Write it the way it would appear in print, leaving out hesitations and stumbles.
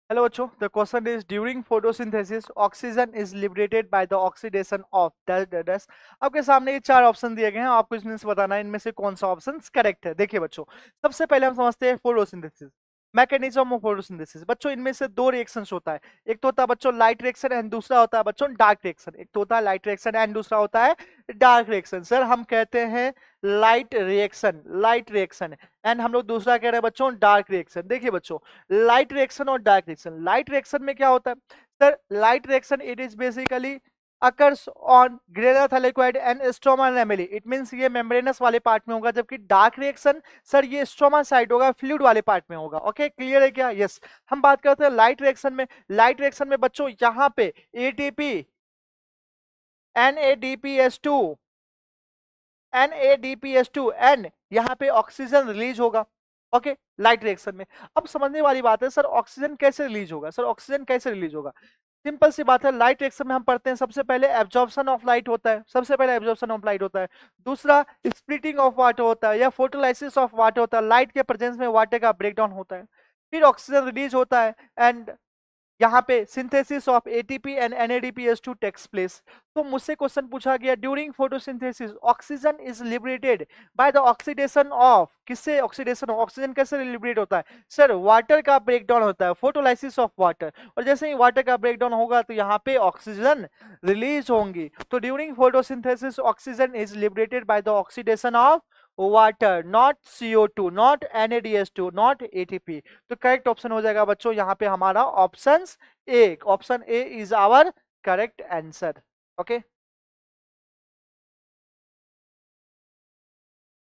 Hello बच्चों, the question is during photosynthesis oxygen is liberated by the oxidation of dash. आपके सामने ये चार ऑप्शन दिए गए हैं, आपको इसमें से बताना है इनमें से कौन सा ऑप्शन करेक्ट है। देखिए बच्चों, सबसे पहले हम समझते हैं फोटोसिंथेसिस, मैकेनिज्म ऑफ फोटोसिंथेसिस। बच्चों इनमें से दो रिएक्शंस होता है, एक तो होता है बच्चों लाइट रिएक्शन एंड दूसरा होता है बच्चों डार्क रिएक्शन। एक तो होता है लाइट रिएक्शन एंड दूसरा होता है डार्क रिएक्शन। सर हम कहते हैं लाइट रिएक्शन एंड हम लोग दूसरा कह रहे हैं बच्चों डार्क रिएक्शन। देखिए बच्चों, लाइट रिएक्शन और डार्क रिएक्शन, लाइट रिएक्शन में क्या होता है sir, light reaction it is basically occurs on grana thylakoid and stroma lamellae, it means ये मेम्ब्रेनस वाले पार्ट में होगा, जबकि डार्क रिएक्शन सर ये स्ट्रोमा साइड होगा, फ्लूइड वाले पार्ट में होगा। ओके क्लियर है क्या? यस। हम बात करते हैं लाइट रिएक्शन में। लाइट रिएक्शन में बच्चों यहाँ पे एटीपी NADPH2 एंड यहाँ पे ऑक्सीजन रिलीज होगा। ओके लाइट रिएक्शन में। अब समझने वाली बात है सर ऑक्सीजन कैसे रिलीज होगा, सर ऑक्सीजन कैसे रिलीज होगा? सिंपल सी बात है, लाइट रिएक्शन में हम पढ़ते हैं सबसे पहले एब्जॉर्प्शन ऑफ लाइट होता है, सबसे पहले एब्जॉर्प्शन ऑफ लाइट होता है। दूसरा स्प्लिटिंग ऑफ वाटर होता है या फोटोलाइसिस ऑफ वाटर होता है, लाइट के प्रेजेंस में वाटर का ब्रेकडाउन होता है, फिर ऑक्सीजन रिलीज होता है एंड यहाँ पे synthesis of ATP and NADPH2 takes place. तो मुझसे क्वेश्चन पूछा गया during photosynthesis oxygen is liberated by the oxidation of, किससे ऑक्सीडेशन? ऑक्सीजन कैसे लिबरेट होता है सर? वाटर का ब्रेकडाउन होता है, फोटोलाइसिस ऑफ वाटर, और जैसे ही वाटर का ब्रेकडाउन होगा तो यहाँ पे ऑक्सीजन रिलीज होंगी। तो during photosynthesis oxygen is liberated by the oxidation of water, not CO2, not NADH2, not ATP। तो करेक्ट ऑप्शन हो जाएगा बच्चों यहाँ पे हमारा option A. Option A is our correct answer. Okay